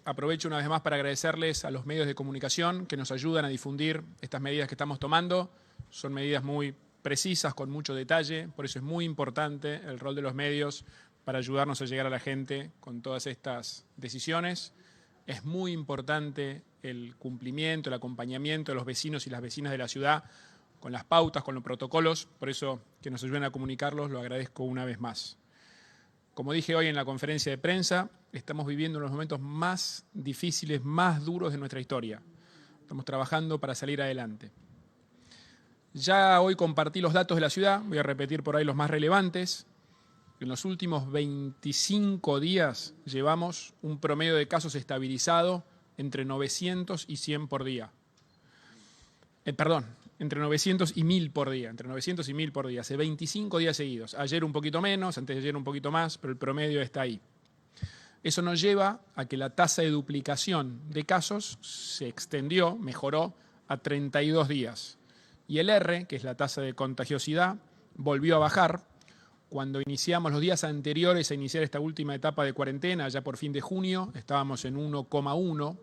Aprovecho una vez más para agradecerles a los medios de comunicación que nos ayudan a difundir estas medidas que estamos tomando. Son medidas muy precisas, con mucho detalle, por eso es muy importante el rol de los medios para ayudarnos a llegar a la gente con todas estas decisiones. Es muy importante el cumplimiento, el acompañamiento de los vecinos y las vecinas de la ciudad con las pautas, con los protocolos, por eso que nos ayuden a comunicarlos, lo agradezco una vez más. Como dije hoy en la conferencia de prensa, estamos viviendo los momentos más difíciles, más duros de nuestra historia. Estamos trabajando para salir adelante. Ya hoy compartí los datos de la ciudad, voy a repetir por ahí los más relevantes. En los últimos 25 días llevamos un promedio de casos estabilizado entre 900 y 100 por día. Entre 900 y 1000 por día, entre 900 y 1000 por día, hace 25 días seguidos. Ayer un poquito menos, antes de ayer un poquito más, pero el promedio está ahí. Eso nos lleva a que la tasa de duplicación de casos se extendió, mejoró a 32 días. Y el R, que es la tasa de contagiosidad, volvió a bajar. Cuando iniciamos los días anteriores a iniciar esta última etapa de cuarentena, ya por fin de junio, estábamos en 1,1.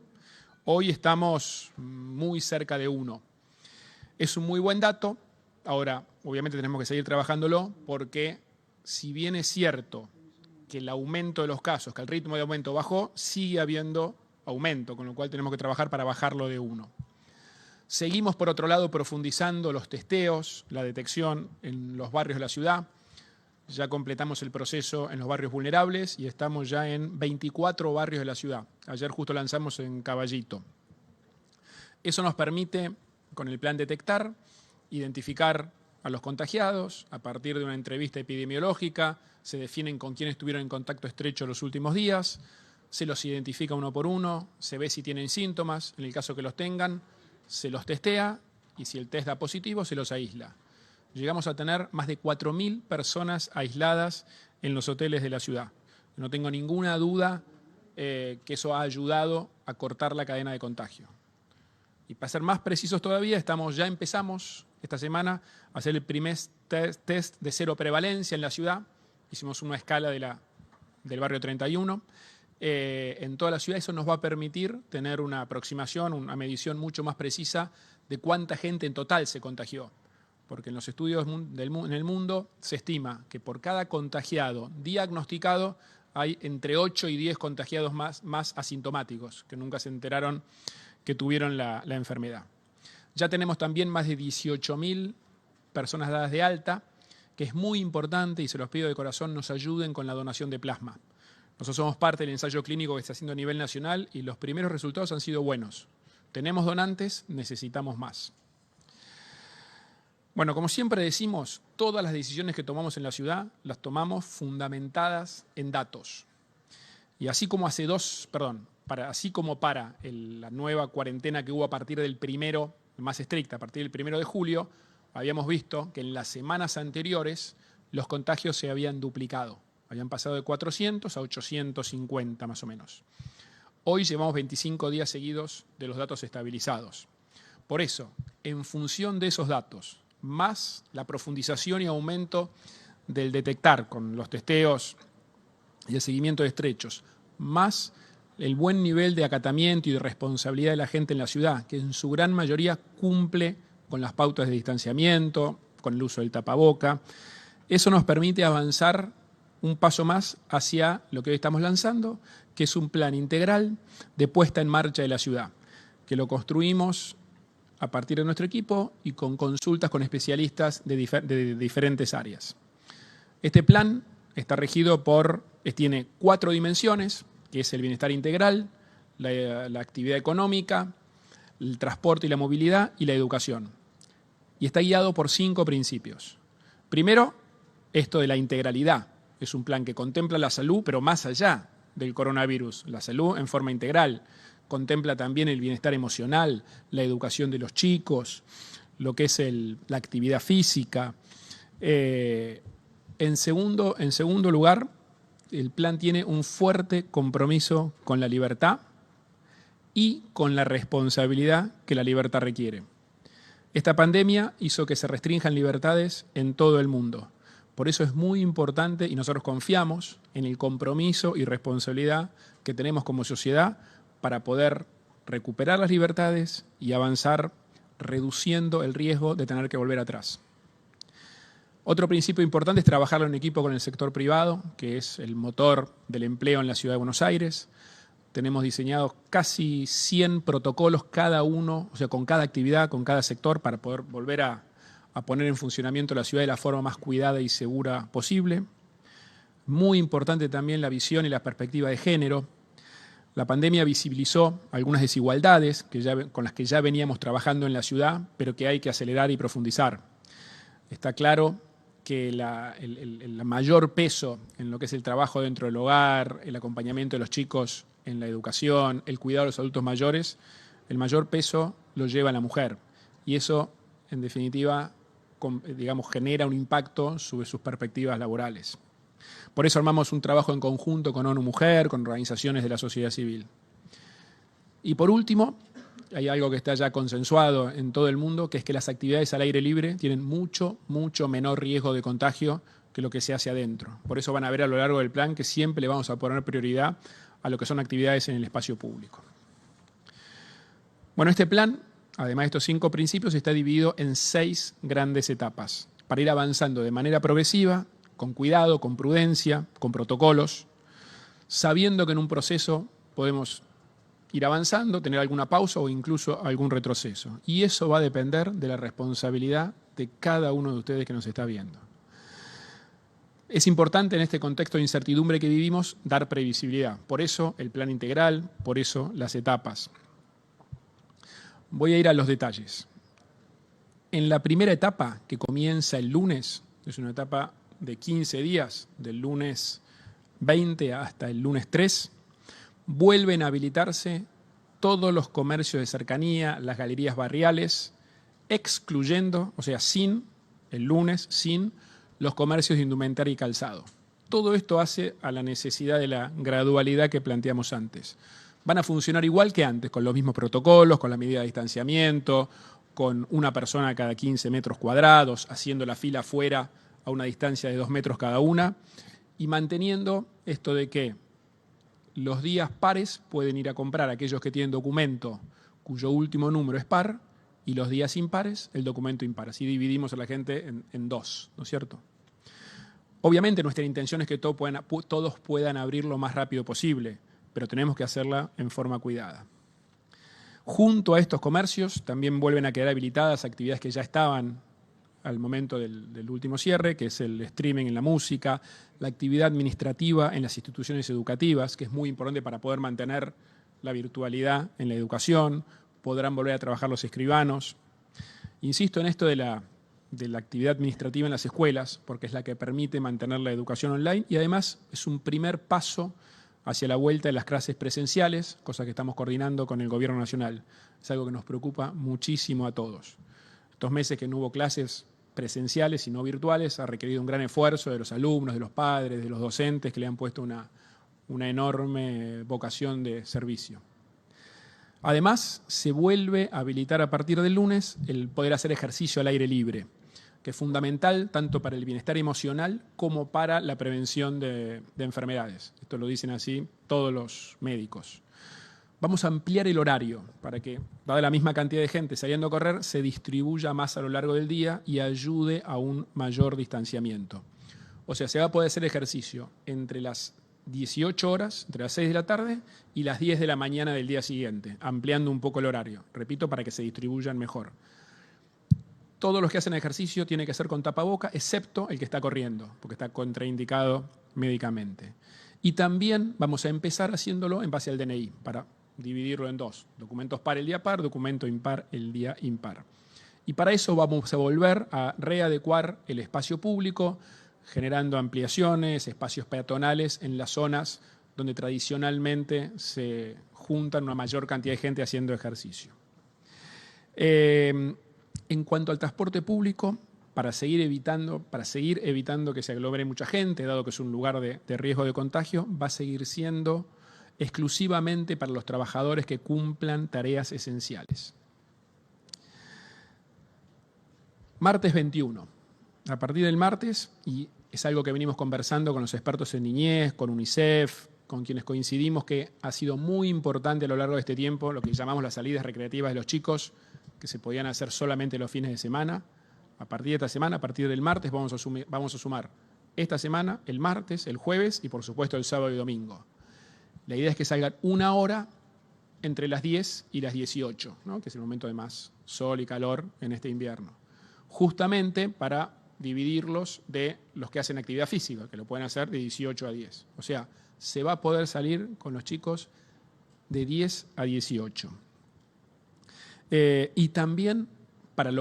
Hoy estamos muy cerca de 1. Es un muy buen dato. Ahora, obviamente tenemos que seguir trabajándolo porque si bien es cierto que el aumento de los casos, que el ritmo de aumento bajó, sigue habiendo aumento, con lo cual tenemos que trabajar para bajarlo de 1. Seguimos, por otro lado, profundizando los testeos, la detección en los barrios de la ciudad. Ya completamos el proceso en los barrios vulnerables y estamos ya en 24 barrios de la ciudad. Ayer justo lanzamos en Caballito. Eso nos permite, con el plan detectar, identificar a los contagiados. A partir de una entrevista epidemiológica se definen con quién estuvieron en contacto estrecho los últimos días, se los identifica uno por uno, se ve si tienen síntomas, en el caso que los tengan, se los testea y si el test da positivo se los aísla. Llegamos a tener más de 4.000 personas aisladas en los hoteles de la ciudad. No tengo ninguna duda que eso ha ayudado a cortar la cadena de contagio. Y para ser más precisos todavía, ya empezamos esta semana a hacer el primer test de cero prevalencia en la ciudad. Hicimos una escala del barrio 31. En toda la ciudad eso nos va a permitir tener una aproximación, una medición mucho más precisa de cuánta gente en total se contagió. Porque en los estudios en el mundo se estima que por cada contagiado diagnosticado hay entre 8 y 10 contagiados más asintomáticos, que nunca se enteraron que tuvieron la enfermedad. Ya tenemos también más de 18.000 personas dadas de alta, que es muy importante y se los pido de corazón nos ayuden con la donación de plasma. Nosotros somos parte del ensayo clínico que está haciendo a nivel nacional y los primeros resultados han sido buenos. Tenemos donantes, necesitamos más. Bueno, como siempre decimos, todas las decisiones que tomamos en la ciudad las tomamos fundamentadas en datos. Y así como para la nueva cuarentena que hubo a partir del primero, más estricta, a partir del 1 de julio, habíamos visto que en las semanas anteriores los contagios se habían duplicado. Habían pasado de 400 a 850 más o menos. Hoy llevamos 25 días seguidos de los datos estabilizados. Por eso, en función de esos datos, más la profundización y aumento del detectar con los testeos y el seguimiento de estrechos, más el buen nivel de acatamiento y de responsabilidad de la gente en la ciudad, que en su gran mayoría cumple con las pautas de distanciamiento, con el uso del tapaboca. Eso nos permite avanzar un paso más hacia lo que hoy estamos lanzando, que es un plan integral de puesta en marcha de la ciudad, que lo construimos a partir de nuestro equipo y con consultas con especialistas de diferentes áreas. Este plan está regido tiene 4 dimensiones, que es el bienestar integral, la actividad económica, el transporte y la movilidad y la educación. Y está guiado por 5 principios. Primero, esto de la integralidad. Es un plan que contempla la salud, pero más allá del coronavirus, la salud en forma integral. Contempla también el bienestar emocional, la educación de los chicos, lo que es la actividad física. En segundo lugar, el plan tiene un fuerte compromiso con la libertad y con la responsabilidad que la libertad requiere. Esta pandemia hizo que se restrinjan libertades en todo el mundo. Por eso es muy importante y nosotros confiamos en el compromiso y responsabilidad que tenemos como sociedad para poder recuperar las libertades y avanzar reduciendo el riesgo de tener que volver atrás. Otro principio importante es trabajar en equipo con el sector privado, que es el motor del empleo en la Ciudad de Buenos Aires. Tenemos diseñados casi 100 protocolos cada uno, o sea, con cada actividad, con cada sector, para poder volver a poner en funcionamiento la ciudad de la forma más cuidada y segura posible. Muy importante también la visión y la perspectiva de género. La pandemia visibilizó algunas desigualdades con las que ya veníamos trabajando en la ciudad, pero que hay que acelerar y profundizar. Está claro que el mayor peso en lo que es el trabajo dentro del hogar, el acompañamiento de los chicos en la educación, el cuidado de los adultos mayores, el mayor peso lo lleva la mujer. Y eso, en definitiva, digamos, genera un impacto sobre sus perspectivas laborales. Por eso armamos un trabajo en conjunto con ONU Mujer, con organizaciones de la sociedad civil. Y por último, hay algo que está ya consensuado en todo el mundo, que es que las actividades al aire libre tienen mucho menor riesgo de contagio que lo que se hace adentro. Por eso van a ver a lo largo del plan que siempre le vamos a poner prioridad a lo que son actividades en el espacio público. Bueno, este plan, además de estos 5 principios, está dividido en 6 grandes etapas, para ir avanzando de manera progresiva, con cuidado, con prudencia, con protocolos, sabiendo que en un proceso podemos ir avanzando, tener alguna pausa o incluso algún retroceso. Y eso va a depender de la responsabilidad de cada uno de ustedes que nos está viendo. Es importante en este contexto de incertidumbre que vivimos dar previsibilidad. Por eso el plan integral, por eso las etapas. Voy a ir a los detalles. En la primera etapa, que comienza el lunes, es una etapa de 15 días, del lunes 20 hasta el lunes 3, vuelven a habilitarse todos los comercios de cercanía, las galerías barriales, excluyendo, o sea, sin, el lunes, sin los comercios de indumentaria y calzado. Todo esto hace a la necesidad de la gradualidad que planteamos antes. Van a funcionar igual que antes, con los mismos protocolos, con la medida de distanciamiento, con una persona cada 15 metros cuadrados, haciendo la fila afuera a una distancia de 2 metros cada una, y manteniendo esto de que los días pares pueden ir a comprar aquellos que tienen documento cuyo último número es par, y los días impares, el documento impar. Así dividimos a la gente en 2, ¿no es cierto? Obviamente nuestra intención es que todos puedan abrir lo más rápido posible, pero tenemos que hacerla en forma cuidada. Junto a estos comercios también vuelven a quedar habilitadas actividades que ya estaban al momento del último cierre, que es el streaming en la música, la actividad administrativa en las instituciones educativas, que es muy importante para poder mantener la virtualidad en la educación, podrán volver a trabajar los escribanos. Insisto en esto de la actividad administrativa en las escuelas, porque es la que permite mantener la educación online y además es un primer paso hacia la vuelta de las clases presenciales, cosa que estamos coordinando con el Gobierno Nacional. Es algo que nos preocupa muchísimo a todos. Estos meses que no hubo clases presenciales y no virtuales ha requerido un gran esfuerzo de los alumnos, de los padres, de los docentes que le han puesto una enorme vocación de servicio. Además, se vuelve a habilitar a partir del lunes el poder hacer ejercicio al aire libre, que es fundamental tanto para el bienestar emocional como para la prevención de enfermedades. Esto lo dicen así todos los médicos. Vamos a ampliar el horario para que, dada la misma cantidad de gente saliendo a correr, se distribuya más a lo largo del día y ayude a un mayor distanciamiento. O sea, se va a poder hacer ejercicio entre las 18 horas, entre las 6 de la tarde y las 10 de la mañana del día siguiente, ampliando un poco el horario. Repito, para que se distribuyan mejor. Todos los que hacen ejercicio tienen que hacer con tapaboca, excepto el que está corriendo, porque está contraindicado médicamente. Y también vamos a empezar haciéndolo en base al DNI, para dividirlo en 2. Documentos par el día par, documento impar el día impar. Y para eso vamos a volver a readecuar el espacio público, generando ampliaciones, espacios peatonales en las zonas donde tradicionalmente se juntan una mayor cantidad de gente haciendo ejercicio. En cuanto al transporte público, para seguir evitando que se aglomere mucha gente, dado que es un lugar de riesgo de contagio, va a seguir siendo exclusivamente para los trabajadores que cumplan tareas esenciales. Martes 21. A partir del martes y es algo que venimos conversando con los expertos en niñez, con UNICEF, con quienes coincidimos que ha sido muy importante a lo largo de este tiempo, lo que llamamos las salidas recreativas de los chicos, que se podían hacer solamente los fines de semana. A partir de esta semana, a partir del martes, vamos a sumar esta semana, el martes, el jueves y por supuesto el sábado y domingo. La idea es que salgan una hora entre las 10 y las 18, ¿no? Que es el momento de más sol y calor en este invierno. Justamente para dividirlos de los que hacen actividad física, que lo pueden hacer de 18 a 10. O sea, se va a poder salir con los chicos de 10 a 18. Y también para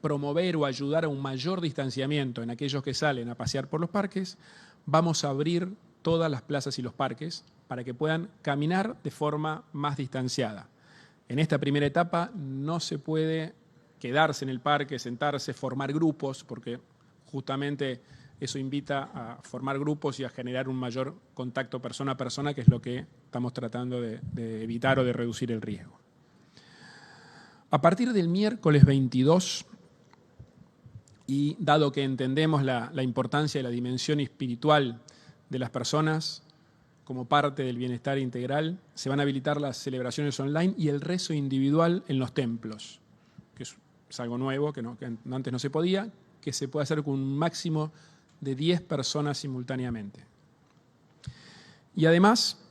promover o ayudar a un mayor distanciamiento en aquellos que salen a pasear por los parques, vamos a abrir todas las plazas y los parques para que puedan caminar de forma más distanciada. En esta primera etapa no se puede quedarse en el parque, sentarse, formar grupos, porque justamente eso invita a formar grupos y a generar un mayor contacto persona a persona, que es lo que estamos tratando de evitar o de reducir el riesgo. A partir del miércoles 22, y dado que entendemos la importancia de la dimensión espiritual de las personas como parte del bienestar integral, se van a habilitar las celebraciones online y el rezo individual en los templos, que es algo nuevo, que antes no se podía, que se puede hacer con un máximo de 10 personas simultáneamente. Y además,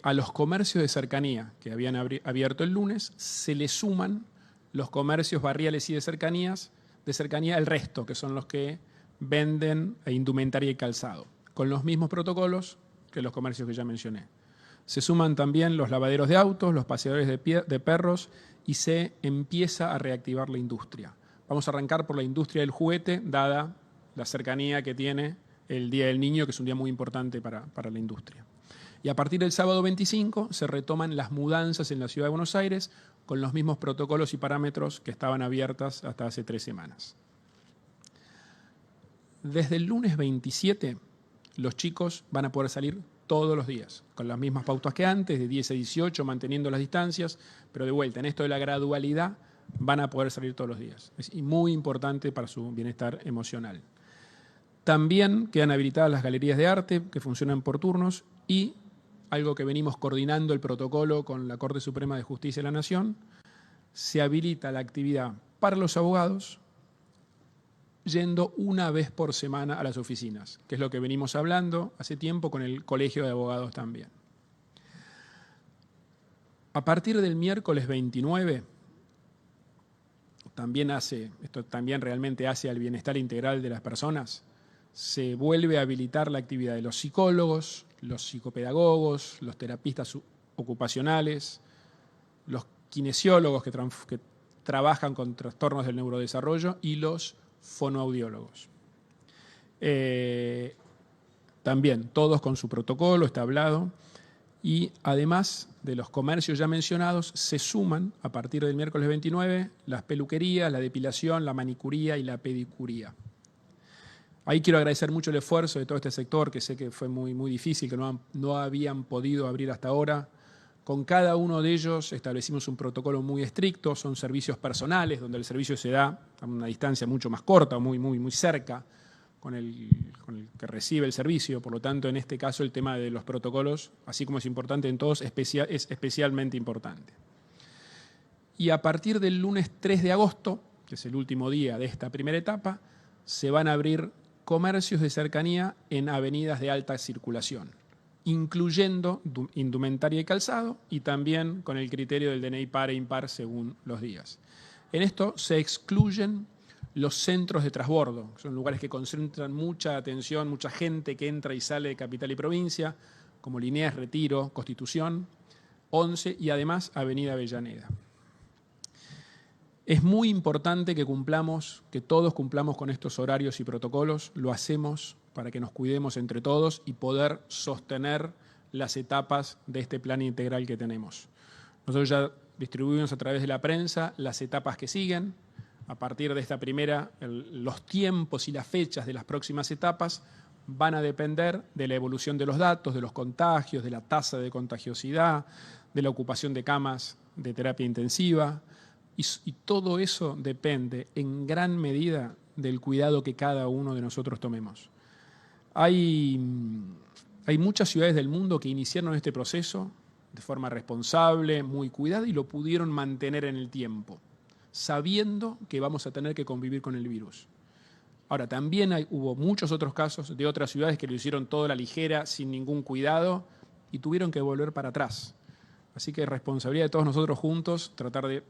a los comercios de cercanía que habían abierto el lunes, se le suman los comercios barriales y de cercanía el resto, que son los que venden indumentaria y calzado, con los mismos protocolos que los comercios que ya mencioné. Se suman también los lavaderos de autos, los paseadores de perros y se empieza a reactivar la industria. Vamos a arrancar por la industria del juguete, dada la cercanía que tiene el Día del Niño, que es un día muy importante para la industria. Y a partir del sábado 25 se retoman las mudanzas en la Ciudad de Buenos Aires con los mismos protocolos y parámetros que estaban abiertas hasta hace 3 semanas. Desde el lunes 27, los chicos van a poder salir todos los días, con las mismas pautas que antes, de 10 a 18, manteniendo las distancias, pero de vuelta, en esto de la gradualidad, van a poder salir todos los días. Es muy importante para su bienestar emocional. También quedan habilitadas las galerías de arte, que funcionan por turnos, y algo que venimos coordinando el protocolo con la Corte Suprema de Justicia de la Nación, se habilita la actividad para los abogados, yendo una vez por semana a las oficinas, que es lo que venimos hablando hace tiempo con el Colegio de Abogados también. A partir del miércoles 29, esto también realmente hace al bienestar integral de las personas, se vuelve a habilitar la actividad de los psicólogos, los psicopedagogos, los terapistas ocupacionales, los kinesiólogos que trabajan con trastornos del neurodesarrollo y los fonoaudiólogos. También todos con su protocolo, está hablado, y además de los comercios ya mencionados, se suman a partir del miércoles 29 las peluquerías, la depilación, la manicuría y la pedicuría. Ahí quiero agradecer mucho el esfuerzo de todo este sector, que sé que fue muy, muy difícil, que no habían podido abrir hasta ahora. Con cada uno de ellos establecimos un protocolo muy estricto, son servicios personales, donde el servicio se da a una distancia mucho más corta, muy cerca con el que recibe el servicio. Por lo tanto, en este caso el tema de los protocolos, así como es importante en todos, es especialmente importante. Y a partir del lunes 3 de agosto, que es el último día de esta primera etapa, se van a abrir comercios de cercanía en avenidas de alta circulación, incluyendo indumentaria y calzado, y también con el criterio del DNI par e impar según los días. En esto se excluyen los centros de transbordo, que son lugares que concentran mucha atención, mucha gente que entra y sale de capital y provincia, como Liniers, Retiro, Constitución, 11 y además Avenida Avellaneda. Es muy importante que todos cumplamos con estos horarios y protocolos, lo hacemos para que nos cuidemos entre todos y poder sostener las etapas de este plan integral que tenemos. Nosotros ya distribuimos a través de la prensa las etapas que siguen. A partir de esta primera, los tiempos y las fechas de las próximas etapas van a depender de la evolución de los datos, de los contagios, de la tasa de contagiosidad, de la ocupación de camas de terapia intensiva. Y todo eso depende en gran medida del cuidado que cada uno de nosotros tomemos. Hay muchas ciudades del mundo que iniciaron este proceso de forma responsable, muy cuidada, y lo pudieron mantener en el tiempo, sabiendo que vamos a tener que convivir con el virus. Ahora, también hubo muchos otros casos de otras ciudades que lo hicieron todo a la ligera, sin ningún cuidado, y tuvieron que volver para atrás. Así que es responsabilidad de todos nosotros juntos tratar de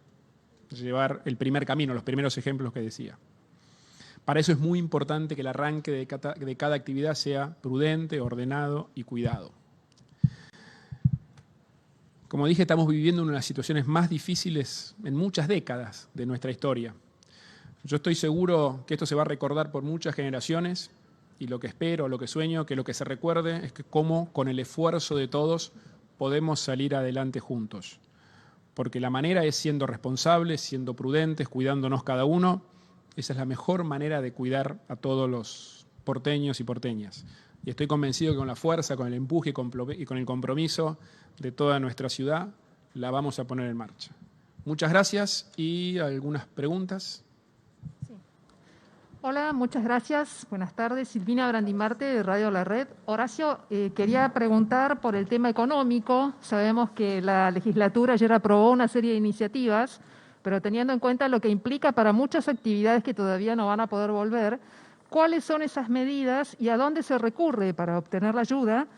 llevar el primer camino, los primeros ejemplos que decía. Para eso es muy importante que el arranque de cada actividad sea prudente, ordenado y cuidado. Como dije, estamos viviendo una de las situaciones más difíciles en muchas décadas de nuestra historia. Yo estoy seguro que esto se va a recordar por muchas generaciones, y lo que espero, lo que sueño, que lo que se recuerde es que cómo con el esfuerzo de todos podemos salir adelante juntos. Porque la manera es siendo responsables, siendo prudentes, cuidándonos cada uno. Esa es la mejor manera de cuidar a todos los porteños y porteñas. Y estoy convencido que con la fuerza, con el empuje y con el compromiso de toda nuestra ciudad, la vamos a poner en marcha. Muchas gracias. ¿Y algunas preguntas? Sí. Hola, muchas gracias. Buenas tardes. Silvina Brandimarte, de Radio La Red. Horacio, quería preguntar por el tema económico. Sabemos que la legislatura ayer aprobó una serie de iniciativas, pero teniendo en cuenta lo que implica para muchas actividades que todavía no van a poder volver, ¿cuáles son esas medidas y a dónde se recurre para obtener la ayuda?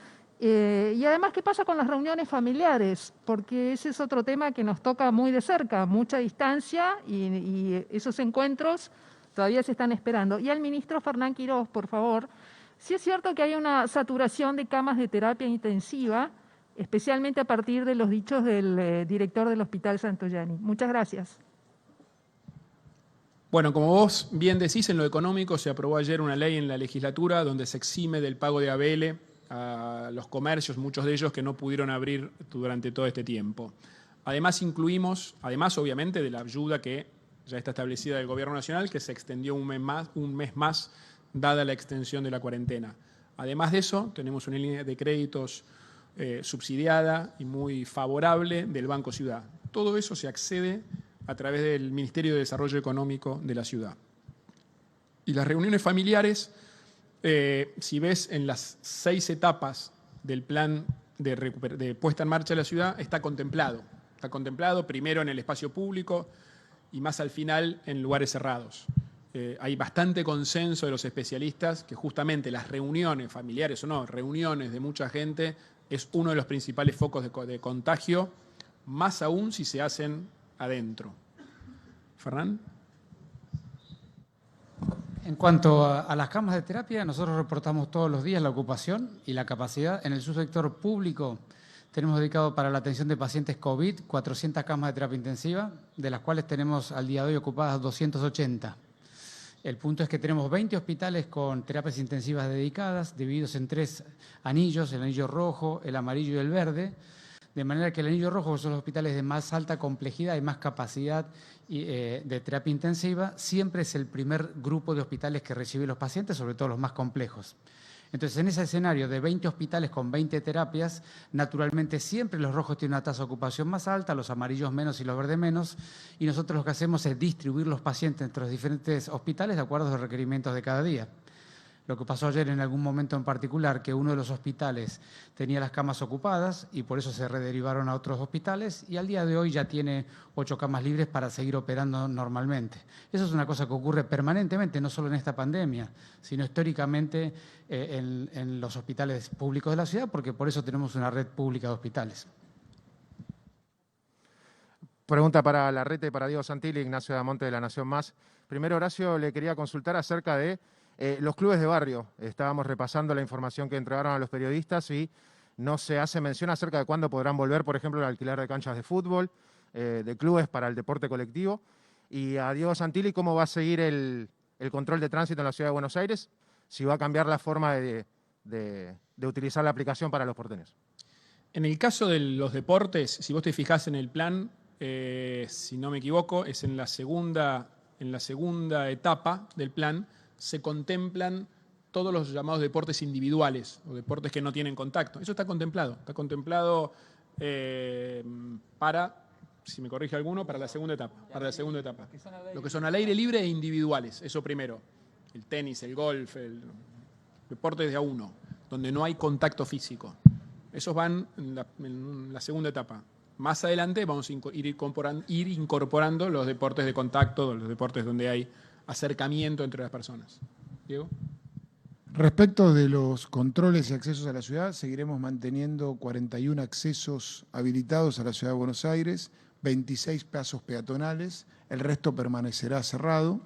Y además, ¿qué pasa con las reuniones familiares? Porque ese es otro tema que nos toca muy de cerca, mucha distancia, y esos encuentros todavía se están esperando. Y al ministro Fernán Quiroz, por favor, sí es cierto que hay una saturación de camas de terapia intensiva, especialmente a partir de los dichos del director del Hospital Santoyani. Muchas gracias. Bueno, como vos bien decís, en lo económico se aprobó ayer una ley en la legislatura donde se exime del pago de ABL a los comercios, muchos de ellos que no pudieron abrir durante todo este tiempo. Además incluimos, obviamente de la ayuda que ya está establecida del Gobierno Nacional, que se extendió un mes más, dada la extensión de la cuarentena. Además de eso, tenemos una línea de créditos subsidiada y muy favorable del Banco Ciudad. Todo eso se accede a través del Ministerio de Desarrollo Económico de la ciudad. Y las reuniones familiares, si ves en las 6 etapas del plan de puesta en marcha de la ciudad, está contemplado. Está contemplado primero en el espacio público y más al final en lugares cerrados. Hay bastante consenso de los especialistas que justamente las reuniones familiares o no, reuniones de mucha gente, es uno de los principales focos de contagio, más aún si se hacen adentro. ¿Fernán? En cuanto a las camas de terapia, nosotros reportamos todos los días la ocupación y la capacidad. En el subsector público tenemos dedicado para la atención de pacientes COVID 400 camas de terapia intensiva, de las cuales tenemos al día de hoy ocupadas 280. El punto es que tenemos 20 hospitales con terapias intensivas dedicadas, divididos en 3 anillos, el anillo rojo, el amarillo y el verde, de manera que el anillo rojo son los hospitales de más alta complejidad y más capacidad de terapia intensiva, siempre es el primer grupo de hospitales que recibe los pacientes, sobre todo los más complejos. Entonces, en ese escenario de 20 hospitales con 20 terapias, naturalmente siempre los rojos tienen una tasa de ocupación más alta, los amarillos menos y los verdes menos, y nosotros lo que hacemos es distribuir los pacientes entre los diferentes hospitales de acuerdo a los requerimientos de cada día. Lo que pasó ayer en algún momento en particular, que uno de los hospitales tenía las camas ocupadas y por eso se rederivaron a otros hospitales, y al día de hoy ya tiene 8 camas libres para seguir operando normalmente. Eso es una cosa que ocurre permanentemente, no solo en esta pandemia, sino históricamente en los hospitales públicos de la ciudad, porque por eso tenemos una red pública de hospitales. Pregunta para Larreta y para Diego Santilli, Ignacio Damonte de La Nación Más. Primero, Horacio, le quería consultar acerca de los clubes de barrio. Estábamos repasando la información que entregaron a los periodistas y no se hace mención acerca de cuándo podrán volver, por ejemplo, el alquiler de canchas de fútbol, de clubes para el deporte colectivo. Y a Diego Santilli, ¿cómo va a seguir el control de tránsito en la Ciudad de Buenos Aires? Si va a cambiar la forma de utilizar la aplicación para los porteños. En el caso de los deportes, si vos te fijás en el plan, si no me equivoco, es en la segunda etapa del plan, se contemplan todos los llamados deportes individuales o deportes que no tienen contacto. Eso está contemplado para, si me corrige alguno, para la segunda etapa. Lo que son al aire libre e individuales, eso primero. el tenis, el golf, el deportes de a uno, donde no hay contacto físico. Esos van en la segunda etapa. Más adelante vamos a ir incorporando los deportes de contacto, los deportes donde hay acercamiento entre las personas. Diego. Respecto de los controles y accesos a la ciudad, seguiremos manteniendo 41 accesos habilitados a la ciudad de Buenos Aires, 26 pasos peatonales, el resto permanecerá cerrado.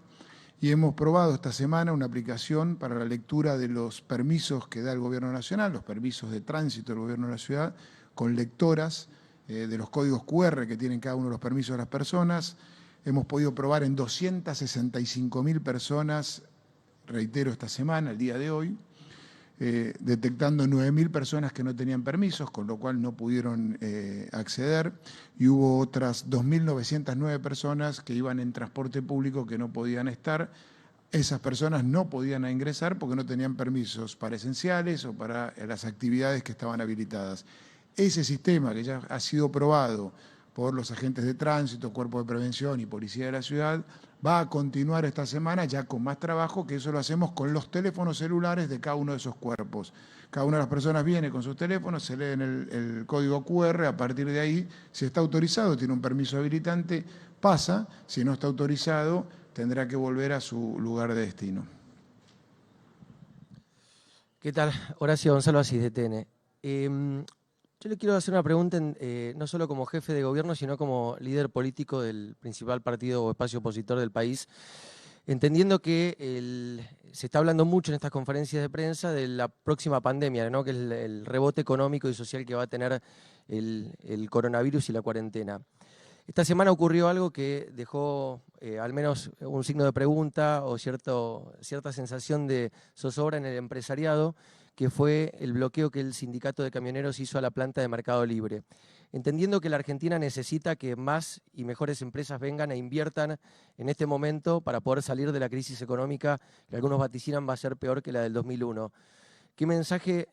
Y hemos probado esta semana una aplicación para la lectura de los permisos que da el Gobierno Nacional, los permisos de tránsito del Gobierno de la ciudad, con lectoras de los códigos QR que tienen cada uno de los permisos de las personas. Hemos podido probar en 265.000 personas, reitero, esta semana, el día de hoy, detectando 9.000 personas que no tenían permisos, con lo cual no pudieron acceder, y hubo otras 2.909 personas que iban en transporte público que no podían estar. Esas personas no podían ingresar porque no tenían permisos para esenciales o para las actividades que estaban habilitadas. Ese sistema, que ya ha sido probado por los agentes de tránsito, Cuerpo de Prevención y Policía de la Ciudad, va a continuar esta semana ya con más trabajo, que eso lo hacemos con los teléfonos celulares de cada uno de esos cuerpos. Cada una de las personas viene con sus teléfonos, se leen el código QR, a partir de ahí, si está autorizado, tiene un permiso habilitante, pasa, si no está autorizado, tendrá que volver a su lugar de destino. ¿Qué tal? Horacio Gonzalo Asís, de TN. Yo le quiero hacer una pregunta, no solo como jefe de gobierno, sino como líder político del principal partido o espacio opositor del país, entendiendo que se está hablando mucho en estas conferencias de prensa de la próxima pandemia, ¿no? Que es el rebote económico y social que va a tener el coronavirus y la cuarentena. Esta semana ocurrió algo que dejó al menos un signo de pregunta o cierta sensación de zozobra en el empresariado, que fue el bloqueo que el sindicato de camioneros hizo a la planta de Mercado Libre. Entendiendo que la Argentina necesita que más y mejores empresas vengan e inviertan en este momento para poder salir de la crisis económica, que algunos vaticinan va a ser peor que la del 2001. ¿Qué mensaje,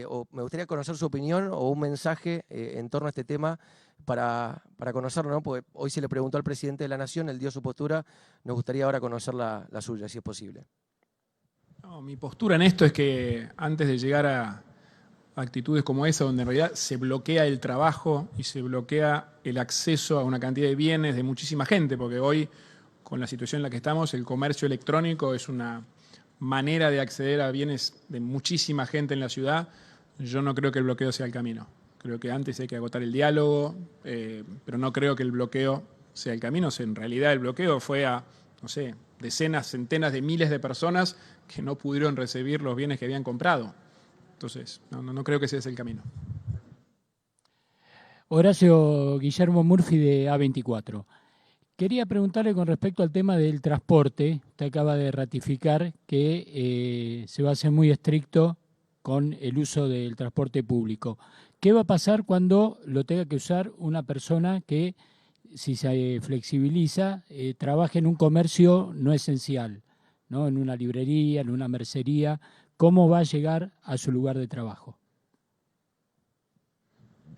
o me gustaría conocer su opinión o un mensaje en torno a este tema para conocerlo, ¿no? Porque hoy se le preguntó al presidente de la Nación, él dio su postura, nos gustaría ahora conocer la suya, si es posible. No, mi postura en esto es que antes de llegar a actitudes como esa, donde en realidad se bloquea el trabajo y se bloquea el acceso a una cantidad de bienes de muchísima gente, porque hoy, con la situación en la que estamos, el comercio electrónico es una manera de acceder a bienes de muchísima gente en la ciudad. Yo no creo que el bloqueo sea el camino. Creo que antes hay que agotar el diálogo, pero no creo que el bloqueo sea el camino. O sea, en realidad el bloqueo fue a, no sé, decenas, centenas de miles de personas que no pudieron recibir los bienes que habían comprado. Entonces, no creo que ese es el camino. Horacio Guillermo Murphy, de A24. Quería preguntarle con respecto al tema del transporte. Usted acaba de ratificar que se va a hacer muy estricto con el uso del transporte público. ¿Qué va a pasar cuando lo tenga que usar una persona que, si se flexibiliza, trabaje en un comercio no esencial, ¿no? En una librería, en una mercería? ¿Cómo va a llegar a su lugar de trabajo?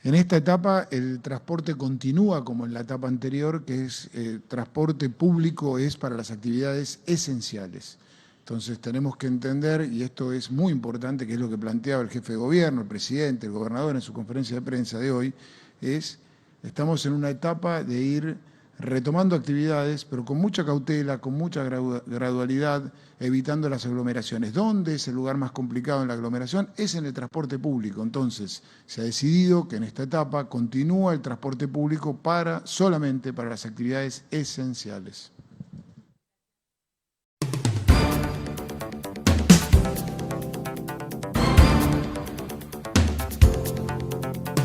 En esta etapa el transporte continúa como en la etapa anterior, que es transporte público es para las actividades esenciales. Entonces tenemos que entender, y esto es muy importante, que es lo que planteaba el jefe de gobierno, el presidente, el gobernador en su conferencia de prensa de hoy, estamos en una etapa de ir retomando actividades, pero con mucha cautela, con mucha gradualidad, evitando las aglomeraciones. ¿Dónde es el lugar más complicado en la aglomeración? Es en el transporte público. Entonces, se ha decidido que en esta etapa continúa el transporte público solamente para las actividades esenciales.